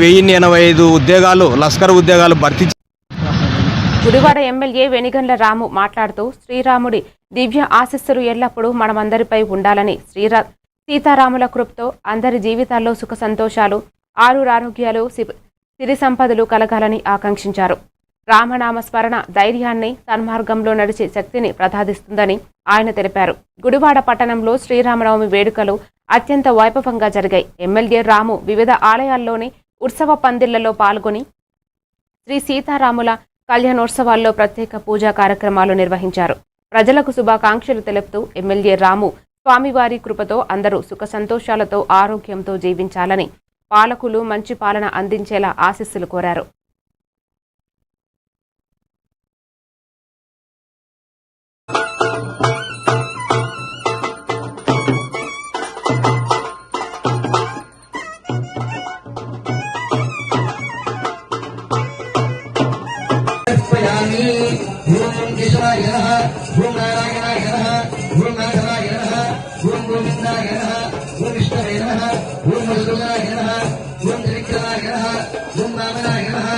1085 ఉద్యోగాలు లస్కర్ ఉద్యోగాలు భర్తీ. గుడివాడ ఎమ్మెల్యే వెనిగండ్ల రాము మాట్లాడుతూ శ్రీరాముడి దివ్య ఆశీస్సులు ఎల్లప్పుడూ మనమందరిపై ఉండాలని, సీతారాముల కృపతో అందరి జీవితాల్లో సుఖ సంతోషాలు, ఆరోగ్యాలు, సిరి సంపదలు కలగాలని ఆకాంక్షించారు. రామనామ స్మరణ ధైర్యాన్ని, సన్మార్గంలో నడిచే శక్తిని ప్రసాదిస్తుందని ఆయన తెలిపారు. గుడివాడ పట్టణంలో శ్రీరామనవమి వేడుకలు అత్యంత వైభవంగా జరిగాయి. ఎమ్మెల్యే రాము వివిధ ఆలయాల్లోని ఉత్సవ పందిళ్లలో పాల్గొని శ్రీ సీతారాముల కళ్యాణోత్సవాల్లో ప్రత్యేక పూజా కార్యక్రమాలు నిర్వహించారు. ప్రజలకు శుభాకాంక్షలు తెలుపుతూ ఎమ్మెల్యే రాము స్వామివారి కృపతో అందరూ సుఖ సంతోషాలతో ఆరోగ్యంతో జీవించాలని, పాలకులు మంచి పాలన అందించేలా ఆశీస్సులు కోరారు. ఓం కేశవాయ నమః, ఓం నారాయణాయ నమః, ఓం మాధవాయ నమః, ఓం గోవిందాయ నమః, ఓం విష్ణవే నమః, ఓం మధుసూదనాయ నమః, ఓం త్రివిక్రమాయ నమః, ఓం వామనాయ నమః.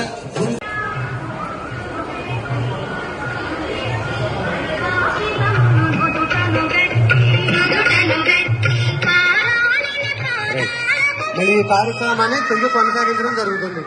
ఈ కార్యక్రమాన్ని తిరిగి కొనసాగించడం జరుగుతుంది.